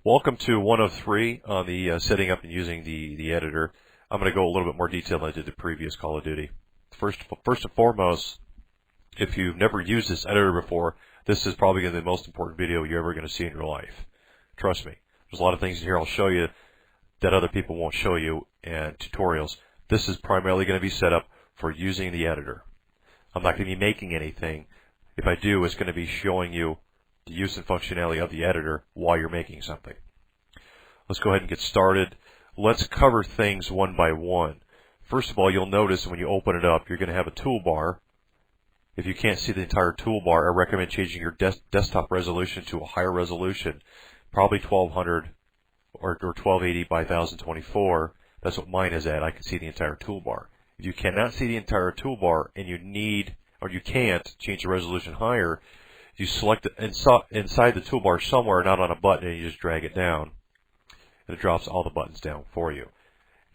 Welcome to 1 of 3 on the setting up and using the editor. I'm going to go a little bit more detail than I did the previous Call of Duty. First and foremost, if you've never used this editor before, this is probably going to be the most important video you're ever going to see in your life. Trust me. There's a lot of things in here I'll show you that other people won't show you in tutorials. This is primarily going to be set up for using the editor. I'm not going to be making anything. If I do, it's going to be showing you the use and functionality of the editor while you're making something. Let's go ahead and get started. Let's cover things one by one. First of all, you'll notice when you open it up, you're going to have a toolbar. If you can't see the entire toolbar, I recommend changing your desktop resolution to a higher resolution, probably 1200 or 1280 by 1024. That's what mine is at. I can see the entire toolbar. If you cannot see the entire toolbar and you need, or you can't change the resolution higher, you select it inside the toolbar somewhere, not on a button, and you just drag it down. And it drops all the buttons down for you.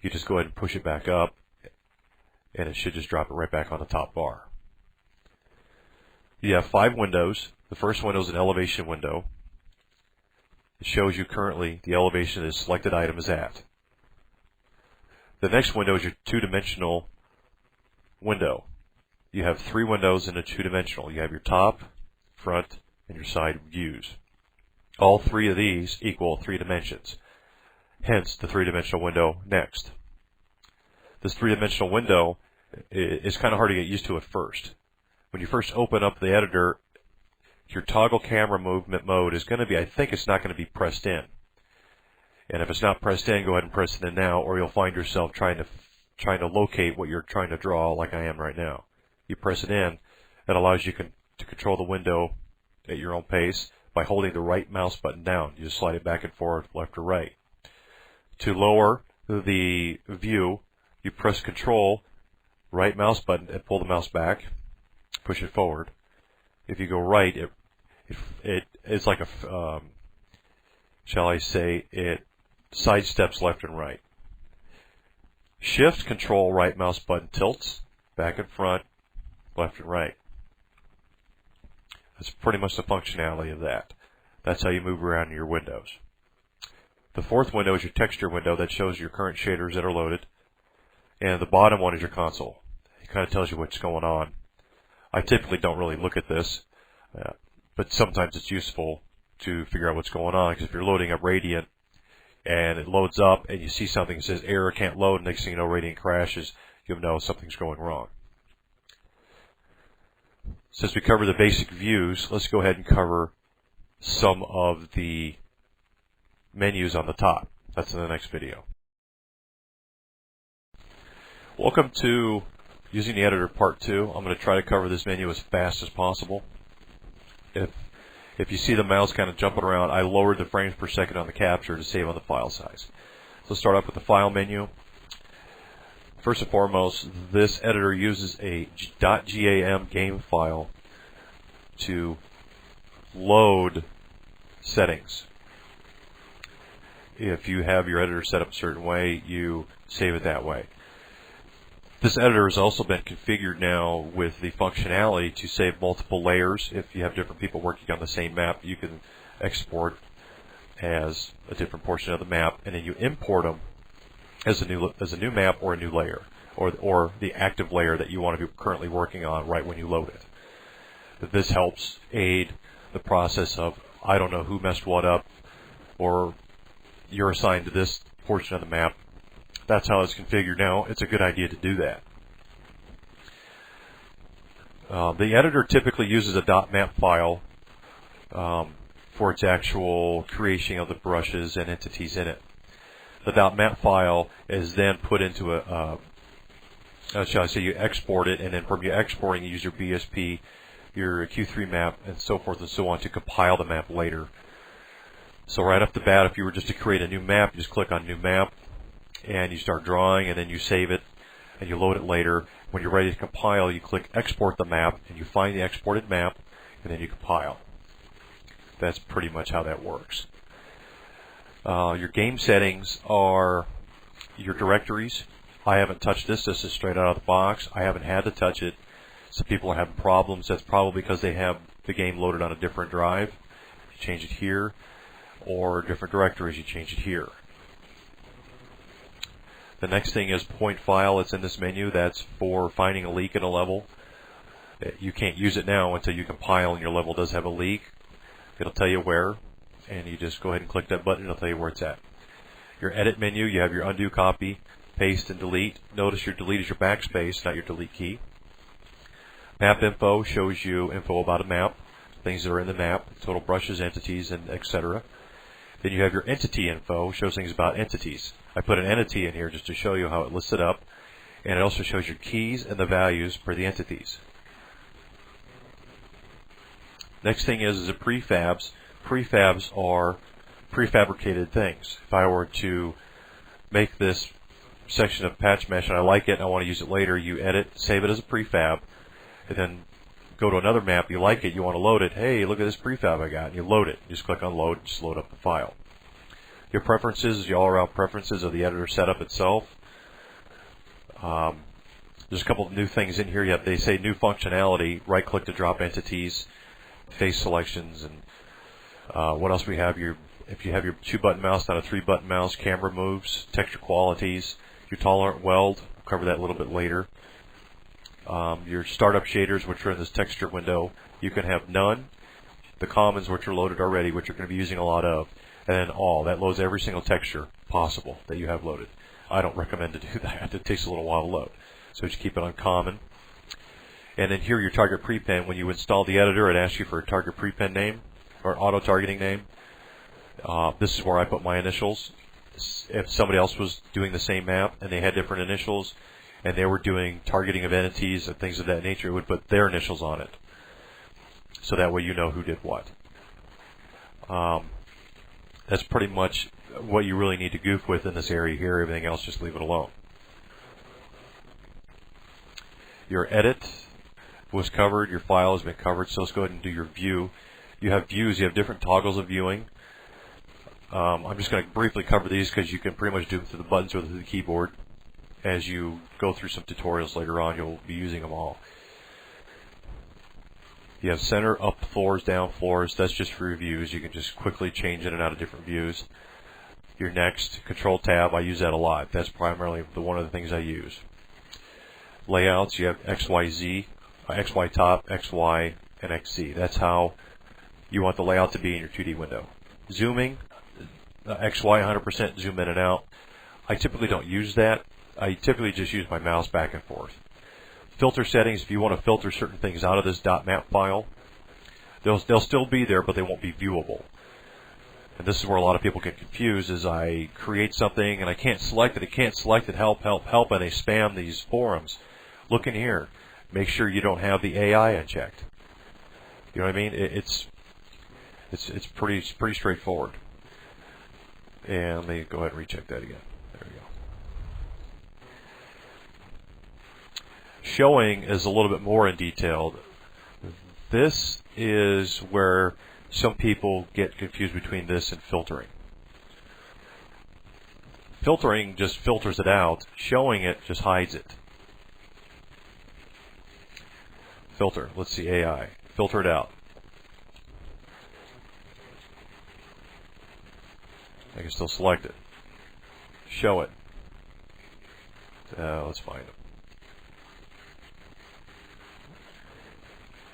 You just go ahead and push it back up, and it should just drop it right back on the top bar. You have 5 windows. The first window is an elevation window. It shows you currently the elevation that the selected item is at. The next window is your two-dimensional window. You have 3 windows in a two-dimensional. You have your top, front, and your side views. All 3 of these equal 3 dimensions. Hence the 3-dimensional window next. This 3-dimensional window is kind of hard to get used to at first. When you first open up the editor, your toggle camera movement mode is going to be, I think it's not going to be pressed in. And if it's not pressed in, go ahead and press it in now, or you'll find yourself trying to locate what you're trying to draw, like I am right now. You press it in, it allows you to control the window at your own pace by holding the right mouse button down. You just slide it back and forth, left or right. To lower the view, you press Control, right mouse button, and pull the mouse back, push it forward. If you go right, it's like a, shall I say, it sidesteps left and right. Shift, Control, right mouse button tilts, back and front, left and right. That's pretty much the functionality of that. That's how you move around in your windows. The 4th window is your texture window that shows your current shaders that are loaded. And the bottom one is your console. It kind of tells you what's going on. I typically don't really look at this, but sometimes it's useful to figure out what's going on, because if you're loading up Radiant and it loads up and you see something that says error, can't load, next thing you know Radiant crashes, you'll know something's going wrong. Since we covered the basic views, let's go ahead and cover some of the menus on the top. That's in the next video. Welcome to using the editor part 2. I'm going to try to cover this menu as fast as possible. If you see the mouse kind of jumping around, I lowered the frames per second on the capture to save on the file size. So let's start off with the file menu. First and foremost, this editor uses a .gam game file to load settings. If you have your editor set up a certain way, you save it that way. This editor has also been configured now with the functionality to save multiple layers. If you have different people working on the same map, you can export as a different portion of the map, and then you import them as a new map or a new layer, or the active layer that you want to be currently working on right when you load it. This helps aid the process of, I don't know who messed what up, or you're assigned to this portion of the map. That's how it's configured now. It's a good idea to do that. The editor typically uses a .map file for its actual creation of the brushes and entities in it. The .map file is then put into shall I say, you export it, and then from your exporting, you use your BSP, your Q3 map, and so forth and so on to compile the map later. So right off the bat, if you were just to create a new map, you just click on New Map, and you start drawing, and then you save it, and you load it later. When you're ready to compile, you click Export the Map, and you find the exported map, and then you compile. That's pretty much how that works. Your game settings are your directories. I haven't touched this. This is straight out of the box. I haven't had to touch it. Some people are having problems. That's probably because they have the game loaded on a different drive. You change it here. or different directories, you change it here. The next thing is point file. It's in this menu. That's for finding a leak in a level. You can't use it now until you compile and your level does have a leak. It'll tell you where, and you just go ahead and click that button and it'll tell you where it's at. Your edit menu, you have your undo, copy, paste, and delete. Notice your delete is your backspace, not your delete key. Map info shows you info about a map, things that are in the map, total brushes, entities, and etc. Then you have your entity info, shows things about entities. I put an entity in here just to show you how it lists it up, and it also shows your keys and the values for the entities. Next thing is the prefabs. Prefabs are prefabricated things. If I were to make this section of patch mesh and I like it and I want to use it later, you edit, save it as a prefab, and then go to another map, you like it, you want to load it, hey, look at this prefab I got, and you load it. You just click on load, just load up the file. Your preferences is your all-around preferences of the editor setup itself. There's a couple of new things in here. They say new functionality, right-click to drop entities, face selections, and what else we have? If you have your 2-button mouse, not a 3-button mouse, camera moves, texture qualities, your tolerant weld, we'll cover that a little bit later. Your startup shaders, which are in this texture window, you can have none, the commons, which are loaded already, which you're going to be using a lot of, and then all. That loads every single texture possible that you have loaded. I don't recommend to do that. It takes a little while to load. So just keep it on common. And then here, your target prepend. When you install the editor, it asks you for a target prepend name or auto-targeting name. This is where I put my initials. If somebody else was doing the same map and they had different initials and they were doing targeting of entities and things of that nature, it would put their initials on it. So that way you know who did what. That's pretty much what you really need to goof with in this area here. Everything else, just leave it alone. Your edit was covered. Your file has been covered. So let's go ahead and do your view. You have views. You have different toggles of viewing. I'm just going to briefly cover these because you can pretty much do it through the buttons or through the keyboard. As you go through some tutorials later on, you'll be using them all. You have center, up floors, down floors. That's just for your views. You can just quickly change in and out of different views. Your next, control tab, I use that a lot. That's primarily one of the things I use. Layouts, you have XYZ, XY top, XY, and XZ. That's how you want the layout to be in your 2D window. Zooming, XY 100% zoom in and out. I typically don't use that. I typically just use my mouse back and forth. Filter settings, if you want to filter certain things out of this .map file, they'll still be there, but they won't be viewable. And this is where a lot of people get confused, is I create something and I can't select it, help, help, help, and they spam these forums. Look in here. Make sure you don't have the AI unchecked. You know what I mean? It's pretty straightforward. And let me go ahead and recheck that again. There we go. Showing is a little bit more in detail. This is where some people get confused between this and filtering. Filtering just filters it out. Showing it just hides it. Filter. Let's see, AI. Filter it out. I can still select it. Show it. Let's find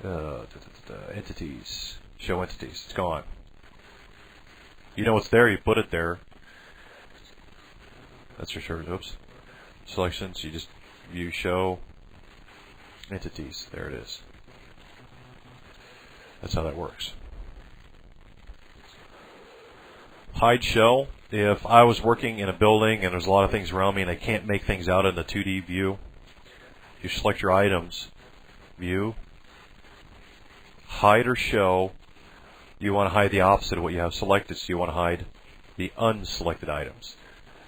it. Entities. Show entities. It's gone. You know it's there. You put it there. That's for sure. Oops. Selections. You just view show entities. There it is. That's how that works. Hide shell. If I was working in a building and there's a lot of things around me and I can't make things out in the 2D view, you select your items, view, hide or show. You want to hide the opposite of what you have selected, so you want to hide the unselected items.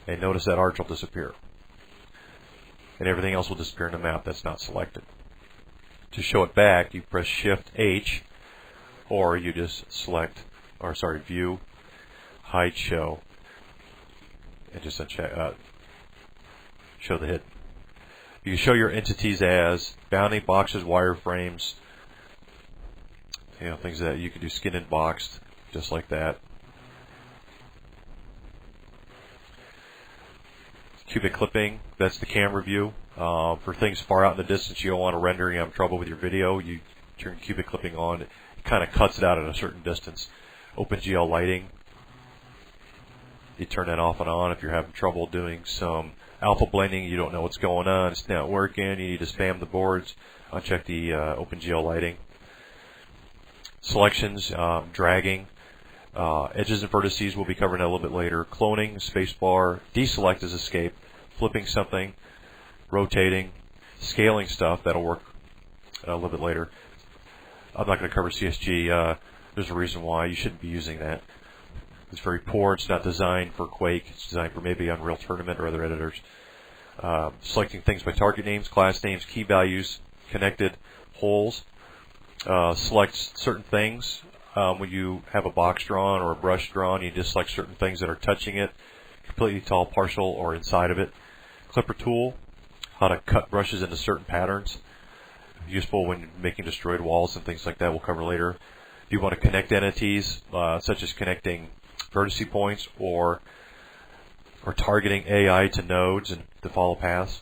And notice that arch will disappear. And everything else will disappear in the map that's not selected. To show it back, you press Shift H, or you just select, or sorry, view, hide show, and just uncheck, show the hidden. You can show your entities as bounding boxes, wireframes, things that you can do skin and boxed, just like that. cubic clipping, that's the camera view. For things far out in the distance you don't want to render, you have trouble with your video, you turn cubic clipping on. It kind of cuts it out at a certain distance. OpenGL lighting, you turn that off and on if you're having trouble doing some alpha blending, you don't know what's going on, it's not working, you need to spam the boards, uncheck the OpenGL lighting. Selections, dragging, edges and vertices we'll be covering that a little bit later. Cloning, spacebar, deselect is escape, flipping something, rotating, scaling stuff, that'll work a little bit later. I'm not going to cover CSG, there's a reason why you shouldn't be using that. It's very poor, it's not designed for Quake, it's designed for maybe Unreal Tournament or other editors. Selecting things by target names, class names, key values, connected, holes. Select certain things. When you have a box drawn or a brush drawn, you just select certain things that are touching it, completely tall, partial, or inside of it. Clipper tool, how to cut brushes into certain patterns. Useful when making destroyed walls and things like that, we'll cover later. If you want to connect entities, such as connecting vertice points or targeting AI to nodes and to follow paths,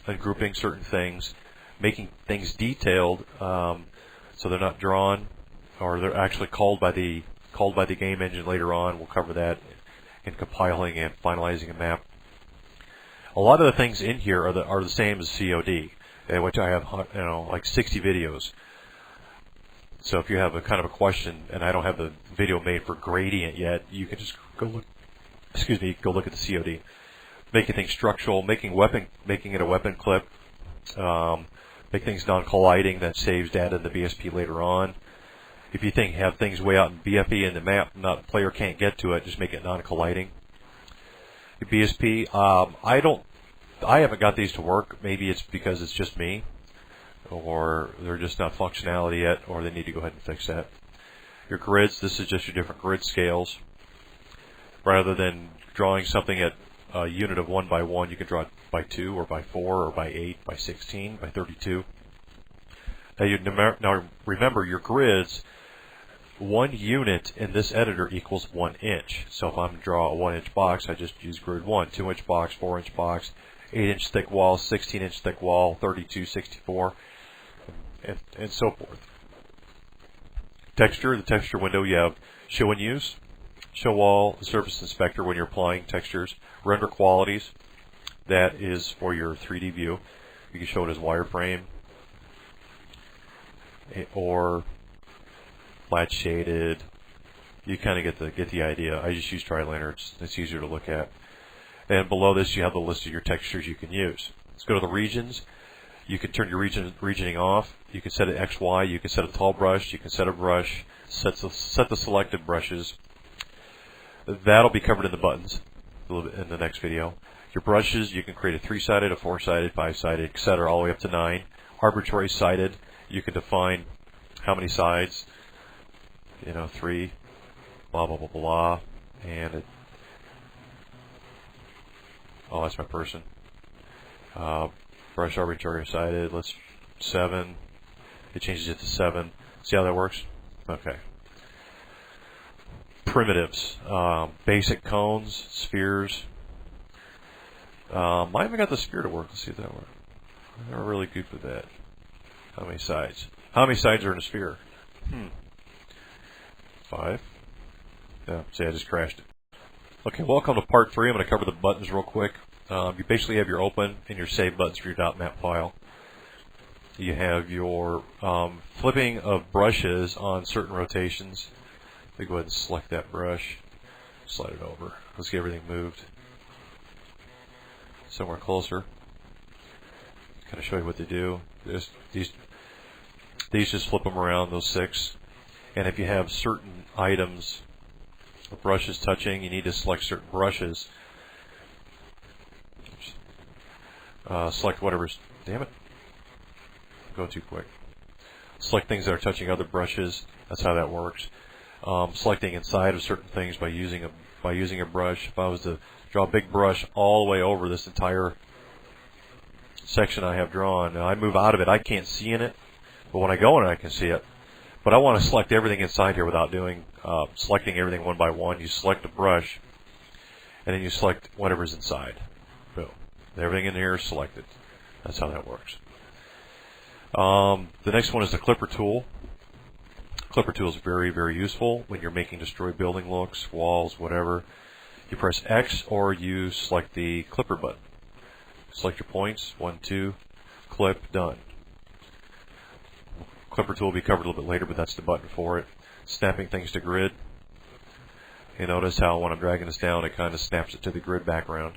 and grouping certain things, making things detailed so they're not drawn or they're actually called by the game engine later on. We'll cover that in compiling and finalizing a map. A lot of the things in here are the same as COD, which I have like 60 videos. So if you have a kind of a question and I don't have the video made for gradient yet, you can just go look. Go look at the COD. Making things structural, making it a weapon clip. Make things non-colliding, that saves data in the BSP later on. If you have things way out in BFE in the map, the player can't get to it, just make it non-colliding. The BSP, I haven't got these to work. Maybe it's because it's just me, or they're just not functionality yet, or they need to go ahead and fix that. Your grids, this is just your different grid scales. Rather than drawing something at a unit of 1 by 1, you can draw it by 2 or by 4 or by 8, by 16, by 32. Now remember, your grids, 1 unit in this editor equals 1 inch. So if I'm going to draw a 1 inch box, I just use grid 1, 2 inch box, 4 inch box, 8 inch thick wall, 16 inch thick wall, 32, 64, and so forth. Texture, the texture window, you have show and use. Show all, the surface inspector when you're applying textures. Render qualities, that is for your 3D view. You can show it as wireframe or flat shaded. You kind of get the idea. I just use Triliner, it's easier to look at. And below this you have the list of your textures you can use. Let's go to the regions. You can turn your regioning off. You can set it XY, you can set a tall brush, you can set a brush, set the selected brushes. That'll be covered in the buttons a little bit in the next video. Your brushes, you can create a 3-sided, a 4-sided, 5-sided, etc., all the way up to 9. Arbitrary sided, you can define how many sides, 3, blah, blah, blah, blah, and oh, that's my person. Brush arbitrary sided, let's 7, it changes it to 7. See how that works? Okay. Primitives, basic cones, spheres. I haven't got the sphere to work. Let's see if that works. I'm never really good with that. How many sides? How many sides are in a sphere? 5. Yeah, see, I just crashed it. Okay, welcome to part 3. I'm going to cover the buttons real quick. You basically have your open and your save buttons for your .map file. You have your flipping of brushes on certain rotations. Let me go ahead and select that brush, slide it over. Let's get everything moved somewhere closer. Kind of show you what they do. These just flip them around, those 6. And if you have certain items, or brushes touching, you need to select certain brushes. Select whatever's, damn it, go too quick. Select things that are touching other brushes. That's how that works. Selecting inside of certain things by using a brush. If I was to draw a big brush all the way over this entire section I have drawn, now I move out of it, I can't see in it, but when I go in it I can see it. But I want to select everything inside here without doing selecting everything 1 by 1. You select a brush and then you select whatever's inside. Boom. Everything in here is selected. That's how that works. The next one is the clipper tool. Clipper tool is very, very useful when you're making destroyed building looks, walls, whatever. You press X or you select the clipper button. Select your points, 1, 2, clip, done. Clipper tool will be covered a little bit later, but that's the button for it. Snapping things to grid. You notice how when I'm dragging this down, it kind of snaps it to the grid background.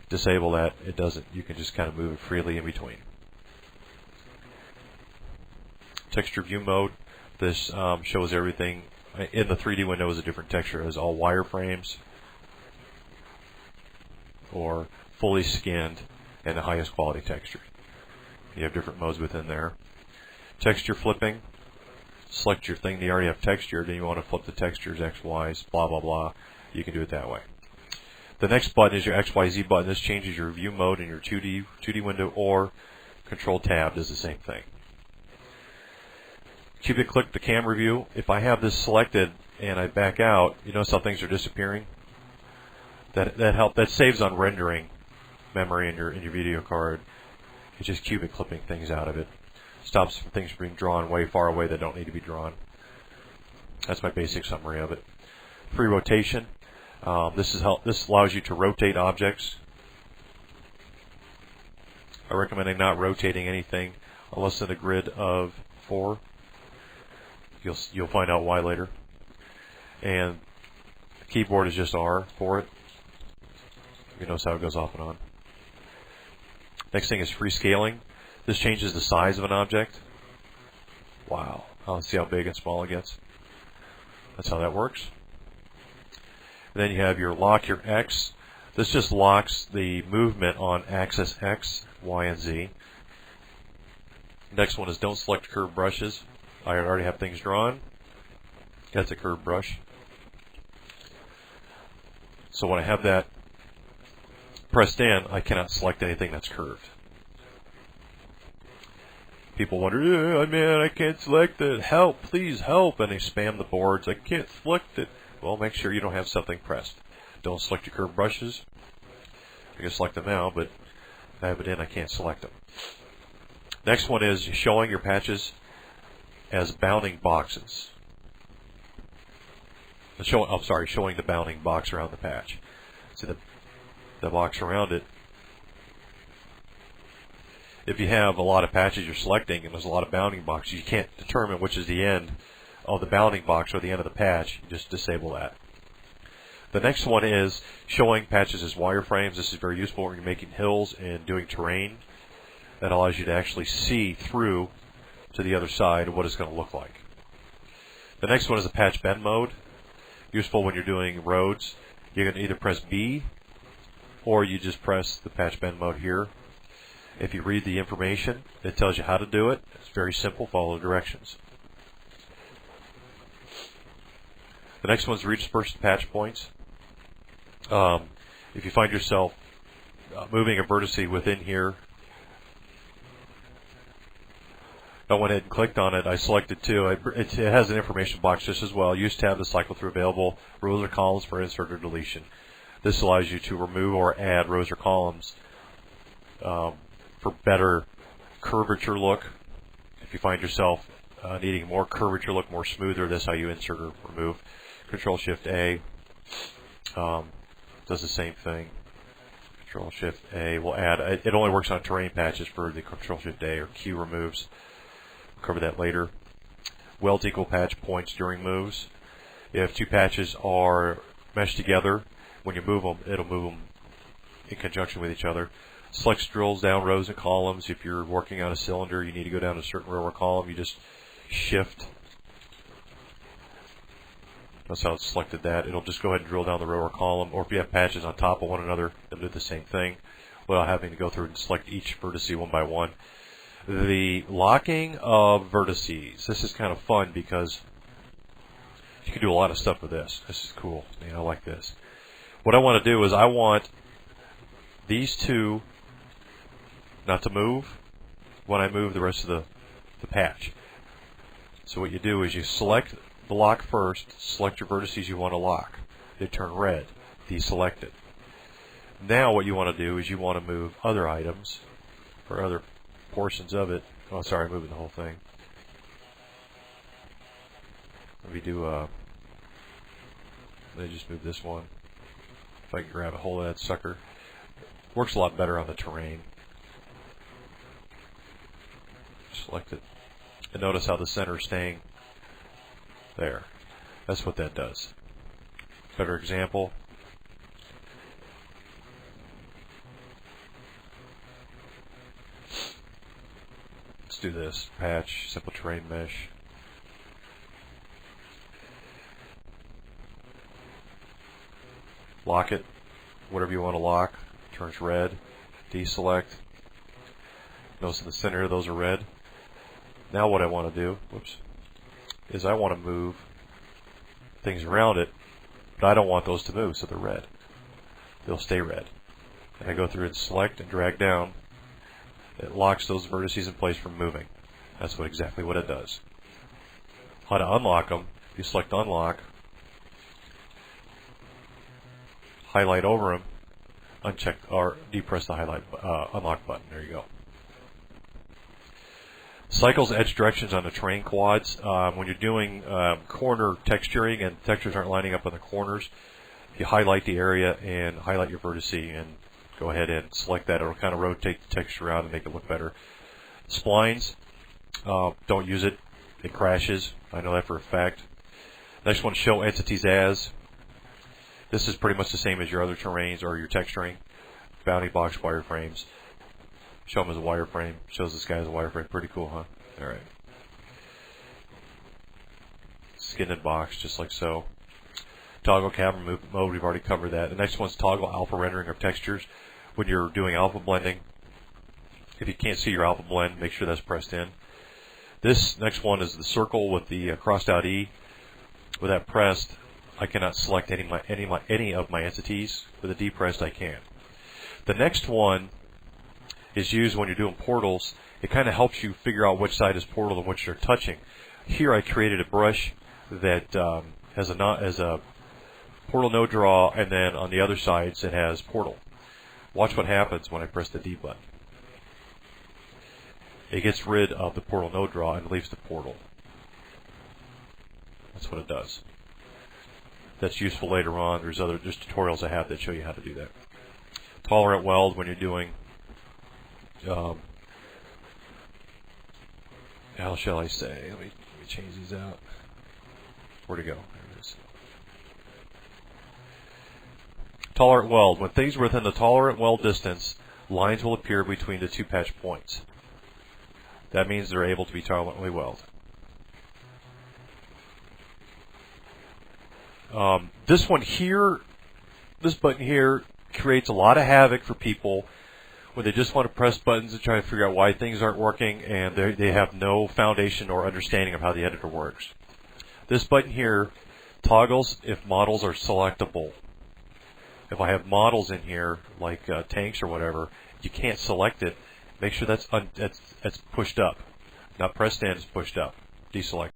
Disable that, it doesn't. You can just kind of move it freely in between. Texture view mode. This shows everything. In the 3D window is a different texture. It has all wireframes or fully skinned and the highest quality texture. You have different modes within there. Texture flipping. Select your thing. You already have texture. Then you want to flip the textures, X, Y's, blah, blah, blah. You can do it that way. The next button is your XYZ button. This changes your view mode in your 2D window, or Control Tab does the same thing. Cubic click the camera view. If I have this selected and I back out, you notice how things are disappearing? That saves on rendering memory in your video card. It's just cubic clipping things out of it. Stops things from being drawn way far away that don't need to be drawn. That's my basic summary of it. Free rotation. This allows you to rotate objects. I recommend not rotating anything unless in a grid of 4. You'll find out why later. And the keyboard is just R for it. You notice how it goes off and on. Next thing is free scaling. This changes the size of an object. Wow. See how big and small it gets. That's how that works. And then you have your lock, your X. This just locks the movement on axis X, Y, and Z. Next one is don't select curved brushes. I already have things drawn. That's a curved brush. So when I have that pressed in, I cannot select anything that's curved. People wonder, man, I can't select it. Help, please help. And they spam the boards. I can't select it. Well, make sure you don't have something pressed. Don't select your curved brushes. I can select them now, but if I have it in, I can't select them. Next one is showing your patches as bounding boxes. Showing the bounding box around the patch. See the box around it. If you have a lot of patches you're selecting and there's a lot of bounding boxes, you can't determine which is the end of the bounding box or the end of the patch. You just disable that. The next one is showing patches as wireframes. This is very useful when you're making hills and doing terrain. That allows you to actually see through to the other side of what it's going to look like. The next one is the patch bend mode. Useful when you're doing roads. You can either press B or you just press the patch bend mode here. If you read the information, it tells you how to do it. It's very simple. Follow the directions. The next one is redisperse patch points. If you find yourself moving a vertice within here, I went ahead and clicked on it. I selected 2. It has an information box just as well. Use tab to cycle through available rows or columns for insert or deletion. This allows you to remove or add rows or columns for better curvature look. If you find yourself needing more curvature look, more smoother, that's how you insert or remove. Control-Shift-A does the same thing. Control-Shift-A will add. It only works on terrain patches for the Control-Shift-A or Q removes. We'll cover that later. Weld equal patch points during moves. If 2 patches are meshed together, when you move them, it'll move them in conjunction with each other. Select drills down rows and columns. If you're working on a cylinder, you need to go down a certain row or column. You just shift. That's how it's selected that. It'll just go ahead and drill down the row or column. Or if you have patches on top of one another, they'll do the same thing without having to go through and select each vertice one by one. The locking of vertices. This is kind of fun because you can do a lot of stuff with this. This is cool. I like this. What I want to do is I want these 2 not to move when I move the rest of the patch. So what you do is you select the lock first, select your vertices you want to lock. They turn red, deselect it. Now what you want to do is you want to move other items or other portions of it. Oh, sorry, moving the whole thing. Let me do let me just move this one. If I can grab a hold of that sucker. Works a lot better on the terrain. Select it. And notice how the center is staying there. That's what that does. Better example. Let's do this. Patch, simple terrain mesh. Lock it. Whatever you want to lock. Turns red. Deselect. Notice in the center of those are red. Now what I want to do, whoops, is I want to move things around it, but I don't want those to move, so they're red. They'll stay red. And I go through and select and drag down. It locks those vertices in place from moving. That's exactly what it does. How to unlock them, you select unlock, highlight over them, uncheck or depress the highlight unlock button. There you go. Cycles edge directions on the terrain quads. When you're doing corner texturing and textures aren't lining up on the corners, if you highlight the area and highlight your vertex and go ahead and select that, it'll kind of rotate the texture around and make it look better. Splines, don't use it. It crashes. I know that for a fact. Next one, show entities as. This is pretty much the same as your other terrains or your texturing. Bounding box wireframes. Show them as a wireframe. Shows this guy as a wireframe. Pretty cool, huh? Alright. Skin and box, just like so. Toggle camera movement mode, we've already covered that. The next one's toggle alpha rendering of textures. When you're doing alpha blending, if you can't see your alpha blend, make sure that's pressed in. This next one is the circle with the crossed out E. With that pressed, I cannot select any of my entities. With a D pressed, I can. The next one is used when you're doing portals. It kind of helps you figure out which side is portal and which you're touching. Here I created a brush that has a portal node draw, and then on the other sides it has portal. Watch what happens when I press the D button. It gets rid of the portal node draw and leaves the portal. That's what it does. That's useful later on. There's tutorials I have that show you how to do that. Tolerant weld when you're doing how shall I say? Let me change these out. Where'd it go? There it is. Tolerant weld. When things are within the tolerant weld distance, lines will appear between the two patch points. That means they're able to be tolerantly welded. This one here, this button here, creates a lot of havoc for people when they just want to press buttons and try to figure out why things aren't working, and they have no foundation or understanding of how the editor works. This button here toggles if models are selectable. If I have models in here, like tanks or whatever, you can't select it. Make sure that's pushed up. Not pressed in, it's pushed up. Deselect.